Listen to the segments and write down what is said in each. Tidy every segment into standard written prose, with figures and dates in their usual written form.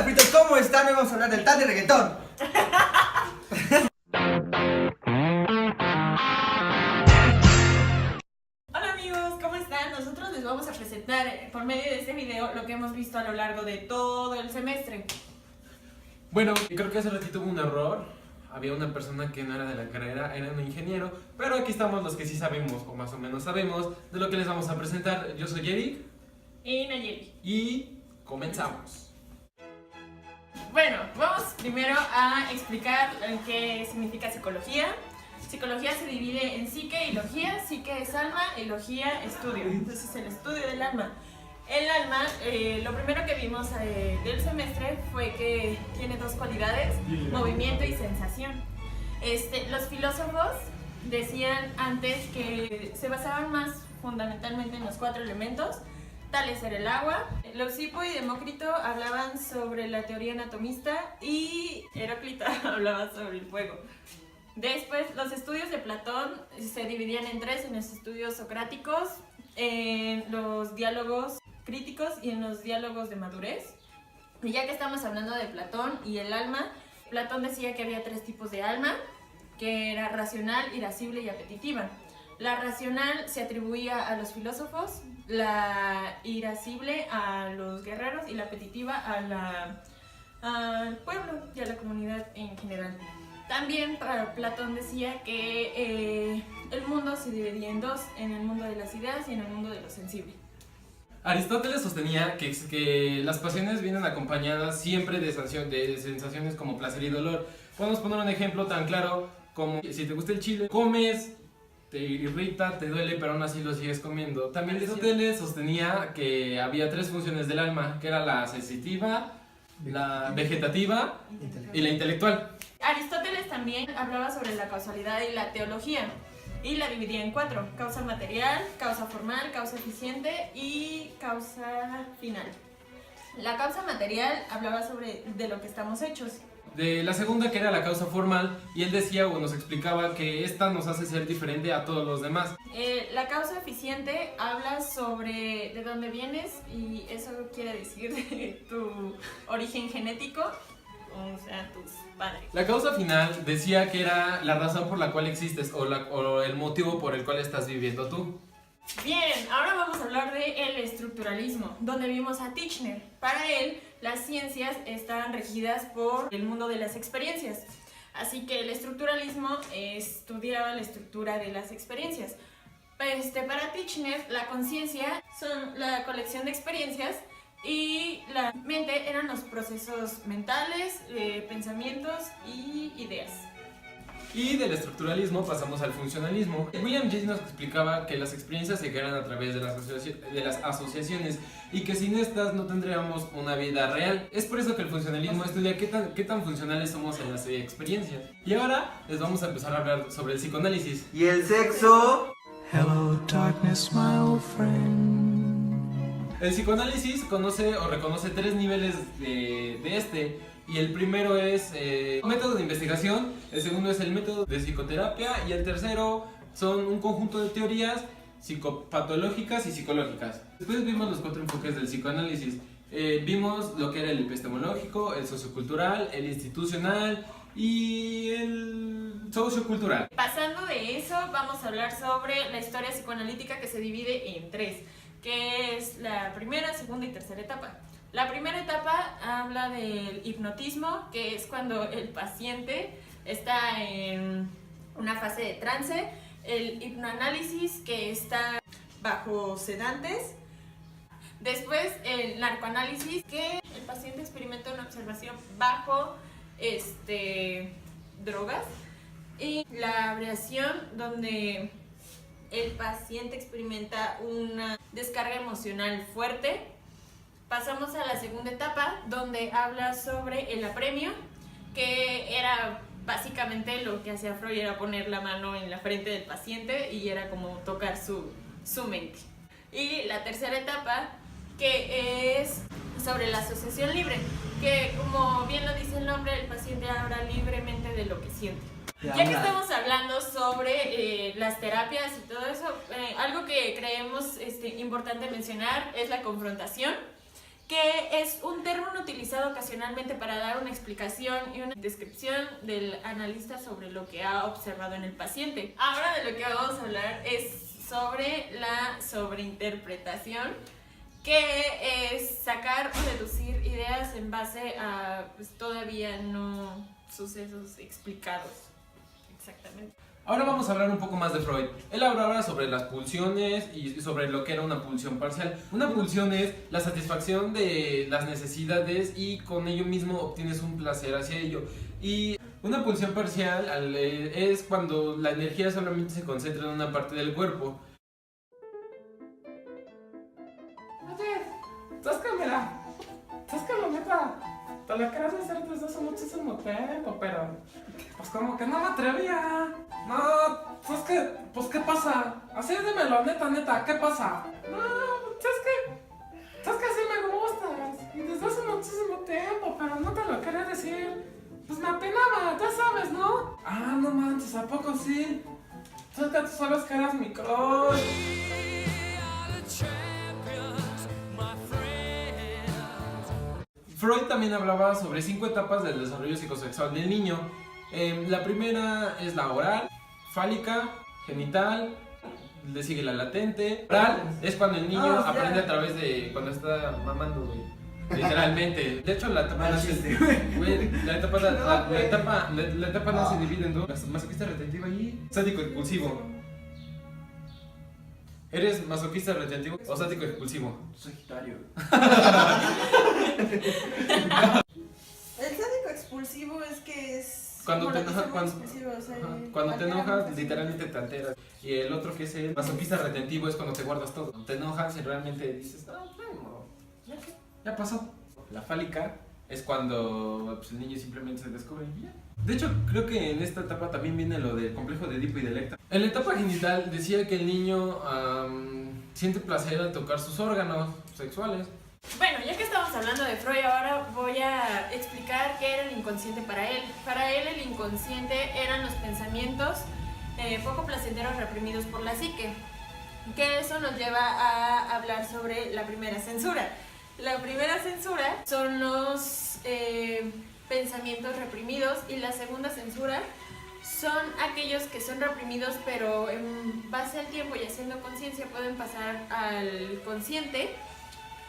Hola fritos, ¿cómo están? Hoy vamos a hablar del tal de reggaetón. Hola amigos, ¿cómo están? Nosotros les vamos a presentar por medio de este video lo que hemos visto a lo largo de todo el semestre. Bueno, creo que hace ratito hubo un error. Había una persona que no era de la carrera, era un ingeniero. Pero aquí estamos los que sí sabemos, o más o menos sabemos, de lo que les vamos a presentar. Yo soy Eric. Y Nayeli. Y comenzamos. Bueno, vamos primero a explicar qué significa psicología. Psicología se divide en psique y logía. Psique es alma y logía estudio. Entonces el estudio del alma. El alma, lo primero que vimos del semestre fue que tiene dos cualidades, movimiento y sensación. Los filósofos decían antes que se basaban más fundamentalmente en los cuatro elementos, tales era el agua. Leucipo y Demócrito hablaban sobre la teoría anatomista y Heráclito hablaba sobre el fuego. Después, los estudios de Platón se dividían en tres: en los estudios socráticos, en los diálogos críticos y en los diálogos de madurez. Y ya que estamos hablando de Platón y el alma, Platón decía que había tres tipos de alma, que era racional, irascible y apetitiva. La racional se atribuía a los filósofos, la irascible a los guerreros y la apetitiva al pueblo y a la comunidad en general. También Platón decía que el mundo se dividía en dos, en el mundo de las ideas y en el mundo de lo sensible. Aristóteles sostenía que las pasiones vienen acompañadas siempre de sensaciones como placer y dolor. Podemos poner un ejemplo tan claro como si te gusta el chile, comes, te irrita, te duele, pero aún así lo sigues comiendo. También Aristóteles sostenía que había tres funciones del alma, que era la sensitiva, la vegetativa y la intelectual. Aristóteles también hablaba sobre la causalidad y la teología, y la dividía en cuatro: causa material, causa formal, causa eficiente y causa final. La causa material hablaba de lo que estamos hechos. De la segunda, que era la causa formal, y él decía o nos explicaba que esta nos hace ser diferente a todos los demás. La causa eficiente habla sobre de dónde vienes, y eso quiere decir tu origen genético, o sea, tus padres. La causa final decía que era la razón por la cual existes o el motivo por el cual estás viviendo tú. Bien, ahora vamos a hablar del estructuralismo, donde vimos a Titchener. Para él, las ciencias estaban regidas por el mundo de las experiencias. Así que el estructuralismo estudiaba la estructura de las experiencias. Para Titchener, la conciencia son la colección de experiencias y la mente eran los procesos mentales, pensamientos y ideas. Y del estructuralismo pasamos al funcionalismo. William James nos explicaba que las experiencias se crean a través de las asociaciones y que sin estas no tendríamos una vida real. Es por eso que el funcionalismo estudia qué tan funcionales somos en las experiencias. Y ahora les vamos a empezar a hablar sobre el psicoanálisis. ¿Y el sexo? Hello, darkness, my old friend. El psicoanálisis conoce o reconoce tres niveles y el primero es método de investigación, el segundo es el método de psicoterapia y el tercero son un conjunto de teorías psicopatológicas y psicológicas. Después vimos los cuatro enfoques del psicoanálisis. Vimos lo que era el epistemológico, el sociocultural, el institucional y el sociocultural. Pasando de eso, vamos a hablar sobre la historia psicoanalítica, que se divide en tres, que es la primera, segunda y tercera etapa. La primera etapa habla del hipnotismo, que es cuando el paciente está en una fase de trance. El hipnoanálisis, que está bajo sedantes. Después el narcoanálisis, que el paciente experimenta una observación bajo drogas. Y la abreación, donde el paciente experimenta una descarga emocional fuerte. Pasamos a la segunda etapa, donde habla sobre el apremio, que era básicamente lo que hacía Freud, era poner la mano en la frente del paciente y era como tocar su mente. Y la tercera etapa, que es sobre la asociación libre, que como bien lo dice el nombre, el paciente habla libremente de lo que siente. Ya que estamos hablando sobre las terapias y todo eso, algo que creemos importante mencionar es la confrontación, que es un término utilizado ocasionalmente para dar una explicación y una descripción del analista sobre lo que ha observado en el paciente. Ahora de lo que vamos a hablar es sobre la sobreinterpretación, que es sacar o deducir ideas en base a pues, todavía no sucesos explicados exactamente. Ahora vamos a hablar un poco más de Freud. Él habla sobre las pulsiones y sobre lo que era una pulsión parcial. Una pulsión es la satisfacción de las necesidades y con ello mismo obtienes un placer hacia ello. Y una pulsión parcial es cuando la energía solamente se concentra en una parte del cuerpo. Oye, ¿sabes qué? Mira, ¿sabes qué? La neta, te la querías hacer desde hace muchísimo tiempo, pero pues como que no me atrevía. No, ¿sabes qué? Pues ¿qué pasa? Así dímelo, neta, ¿qué pasa? No, ¿sabes qué? ¿Sabes qué? Sí me gustas. Y desde hace muchísimo tiempo, pero no te lo quería decir. Pues me apenaba, ya sabes, ¿no? Ah, no manches, ¿a poco sí? ¿Sabes que tú sabes que eras mi crush? Freud también hablaba sobre 5 etapas del desarrollo psicosexual del niño. La primera es la oral, fálica, genital, le sigue la latente. Oral es cuando el niño aprende a través de cuando está mamando, güey. Literalmente. De hecho, la etapa no se divide en dos. Masoquista retentivo y sádico expulsivo. ¿Eres masoquista retentivo o sádico expulsivo? Sagitario. El sádico expulsivo es que es. Cuando como te lo que enojas, se llama expulsivo, o sea, cuando te altera enojas, muy literalmente te alteras. Y el otro que es el masoquista retentivo es cuando te guardas todo. Te enojas y realmente dices, no, ya pasó. La fálica es cuando pues, el niño simplemente se descubre y ya. De hecho, creo que en esta etapa también viene lo del complejo de Edipo y de Electra. En la etapa genital decía que el niño siente placer al tocar sus órganos sexuales. Bueno, ya que estamos hablando de Freud, ahora voy a explicar qué era el inconsciente para él. Para él el inconsciente eran los pensamientos poco placenteros reprimidos por la psique, que eso nos lleva a hablar sobre la primera censura. La primera censura son los pensamientos reprimidos y la segunda censura son aquellos que son reprimidos pero en base al tiempo y haciendo conciencia pueden pasar al consciente,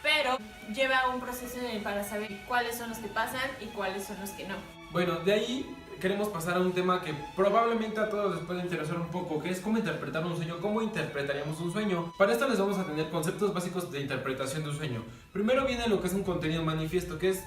pero lleva un proceso para saber cuáles son los que pasan y cuáles son los que no. Bueno, de ahí queremos pasar a un tema que probablemente a todos les puede interesar un poco, que es cómo interpretar un sueño, cómo interpretaríamos un sueño. Para esto les vamos a tener conceptos básicos de interpretación de un sueño. Primero viene lo que es un contenido manifiesto, que es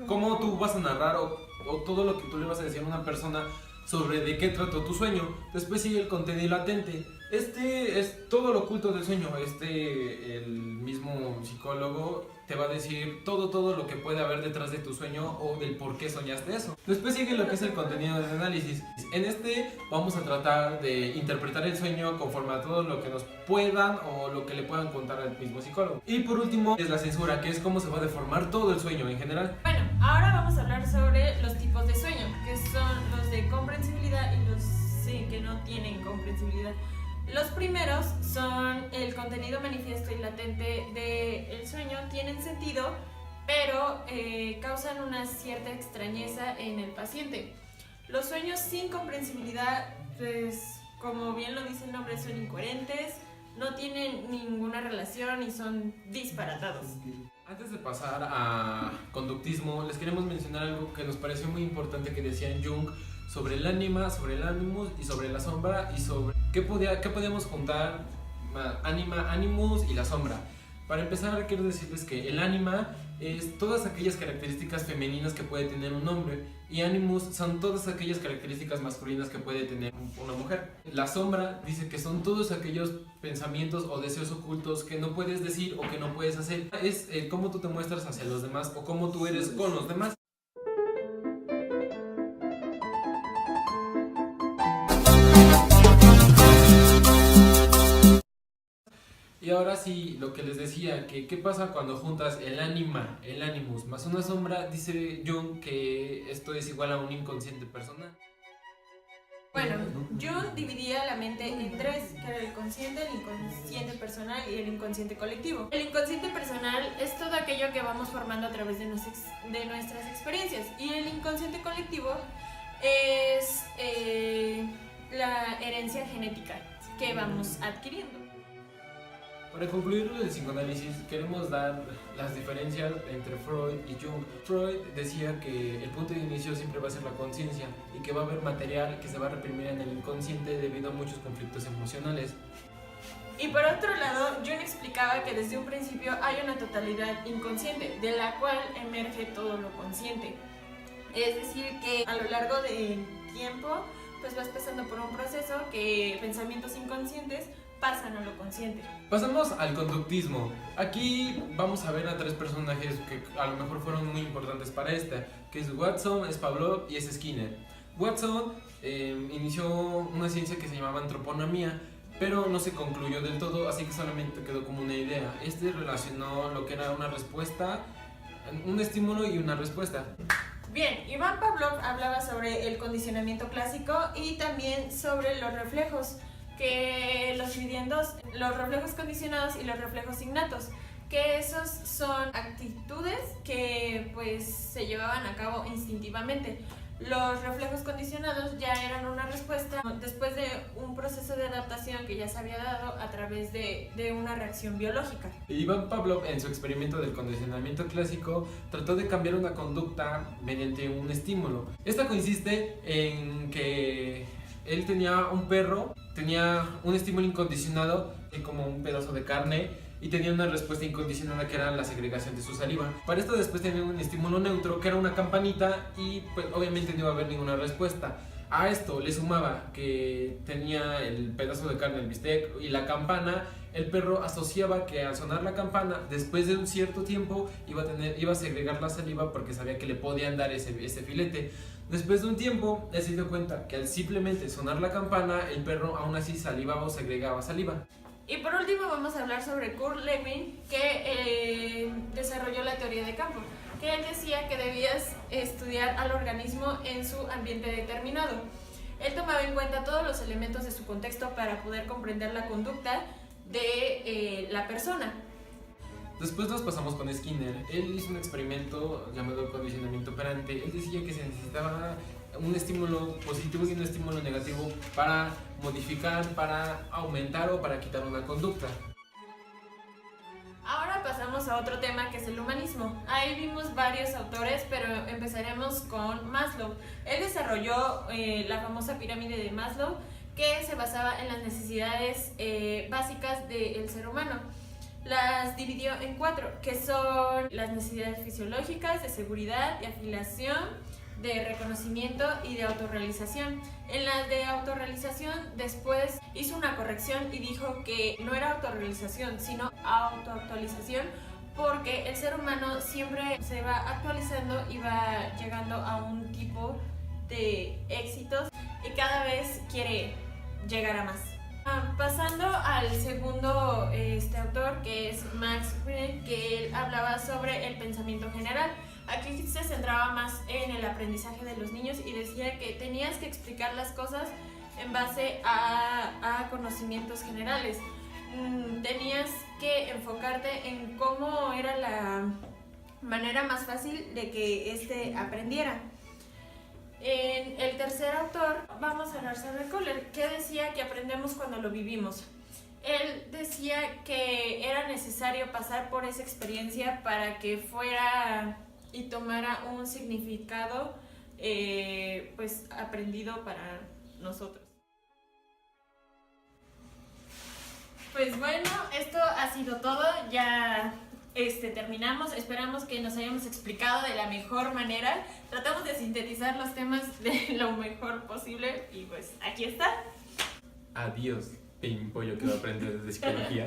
cómo tú vas a narrar o todo lo que tú le vas a decir a una persona sobre de qué trató tu sueño. Después sigue el contenido latente. Este es todo lo oculto del sueño. El mismo psicólogo te va a decir todo lo que puede haber detrás de tu sueño o del por qué soñaste eso. Después sigue lo que es el contenido de análisis. En este vamos a tratar de interpretar el sueño conforme a todo lo que nos puedan o lo que le puedan contar al mismo psicólogo. Y por último es la censura, que es cómo se va a deformar todo el sueño en general. Bueno, ahora vamos a hablar sobre los tipos de sueño, que son los de comprensibilidad y los que no tienen comprensibilidad. Los primeros son el contenido manifiesto y latente del sueño, tienen sentido, pero causan una cierta extrañeza en el paciente. Los sueños sin comprensibilidad, pues como bien lo dice el nombre, son incoherentes, no tienen ninguna relación y son disparatados. Antes de pasar a conductismo, les queremos mencionar algo que nos pareció muy importante que decía Jung sobre el ánima, sobre el animus y sobre la sombra y sobre qué podíamos juntar ánima, animus y la sombra. Para empezar quiero decirles que el ánima es todas aquellas características femeninas que puede tener un hombre y animus son todas aquellas características masculinas que puede tener una mujer. La sombra dice que son todos aquellos pensamientos o deseos ocultos que no puedes decir o que no puedes hacer. Es cómo tú te muestras hacia los demás o cómo tú eres con los demás. Y ahora sí, lo que les decía, que qué pasa cuando juntas el ánima, el animus, más una sombra, dice Jung que esto es igual a un inconsciente personal. Bueno, Jung dividía la mente en tres, que era el consciente, el inconsciente personal y el inconsciente colectivo. El inconsciente personal es todo aquello que vamos formando a través de nuestras experiencias, y el inconsciente colectivo es la herencia genética que vamos adquiriendo. Para concluir el psicoanálisis, queremos dar las diferencias entre Freud y Jung. Freud decía que el punto de inicio siempre va a ser la conciencia y que va a haber material que se va a reprimir en el inconsciente debido a muchos conflictos emocionales. Y por otro lado, Jung explicaba que desde un principio hay una totalidad inconsciente, de la cual emerge todo lo consciente. Es decir, que a lo largo del tiempo, pues vas pasando por un proceso que pensamientos inconscientes pasan a lo consciente. Pasamos al conductismo. Aquí vamos a ver a tres personajes que a lo mejor fueron muy importantes para esta, que es Watson, es Pavlov y es Skinner. Watson inició una ciencia que se llamaba antroponomía, pero no se concluyó del todo, así que solamente quedó como una idea. Este relacionó lo que era una respuesta, un estímulo y una respuesta. Bien, Iván Pavlov hablaba sobre el condicionamiento clásico y también sobre los reflejos, que los dividía en dos, los reflejos condicionados y los reflejos innatos, que esos son actitudes que pues se llevaban a cabo instintivamente. Los reflejos condicionados ya eran una respuesta después de un proceso de adaptación que ya se había dado a través de una reacción biológica. Iván Pavlov, en su experimento del condicionamiento clásico, trató de cambiar una conducta mediante un estímulo. Esta consiste en que él tenía un perro, tenía un estímulo incondicionado, como un pedazo de carne, y tenía una respuesta incondicionada que era la segregación de su saliva. Para esto después tenía un estímulo neutro, que era una campanita, y pues obviamente no iba a haber ninguna respuesta. A esto le sumaba que tenía el pedazo de carne, el bistec y la campana. El perro asociaba que al sonar la campana, después de un cierto tiempo iba a segregar la saliva porque sabía que le podían dar ese filete. Después de un tiempo, él se dio cuenta que al simplemente sonar la campana, el perro aún así salivaba o segregaba saliva. Y por último vamos a hablar sobre Kurt Lewin, que desarrolló la teoría de campo, que él decía que debías estudiar al organismo en su ambiente determinado. Él tomaba en cuenta todos los elementos de su contexto para poder comprender la conducta de la persona. Después nos pasamos con Skinner. Él hizo un experimento llamado condicionamiento operante. Él decía que se necesitaba un estímulo positivo y un estímulo negativo para modificar, para aumentar o para quitar una conducta. Ahora pasamos a otro tema, que es el humanismo. Ahí vimos varios autores, pero empezaremos con Maslow. Él desarrolló la famosa pirámide de Maslow, que se basaba en las necesidades básicas del ser humano. Las dividió en 4, que son las necesidades fisiológicas, de seguridad, de afiliación, de reconocimiento y de autorrealización. En la de autorrealización después hizo una corrección y dijo que no era autorrealización, sino autoactualización, porque el ser humano siempre se va actualizando y va llegando a un tipo de éxitos y cada vez quiere llegar a más. Pasando al segundo autor, que es Max Fried, que él hablaba sobre el pensamiento general. Aquí se centraba más en el aprendizaje de los niños y decía que tenías que explicar las cosas en base a conocimientos generales. Tenías que enfocarte en cómo era la manera más fácil de que éste aprendiera. En el tercer autor vamos a hablar sobre Kohler, que decía que aprendemos cuando lo vivimos. Él decía que era necesario pasar por esa experiencia para que fuera y tomara un significado pues aprendido para nosotros. Pues bueno, esto ha sido todo. Ya terminamos. Esperamos que nos hayamos explicado de la mejor manera. Tratamos de sintetizar los temas de lo mejor posible y pues aquí está. Adiós, pimpollo que va a aprender de psicología.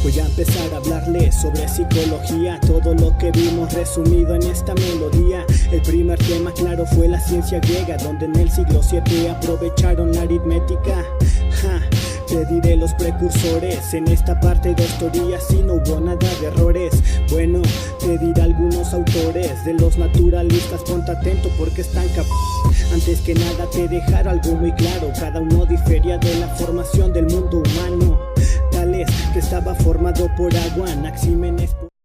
Voy a empezar a hablarles sobre psicología, todo lo que vimos resumido en esta melodía. El primer tema, claro, fue la ciencia griega, donde en el siglo VII aprovecharon la aritmética. Te diré los precursores, en esta parte de historias y no hubo nada de errores. Bueno, te diré algunos los autores, de los naturalistas, ponte atento porque están Antes que nada te dejar algo muy claro, cada uno difería de la formación del mundo humano. Tal es que estaba formado por agua, Anaxímenes.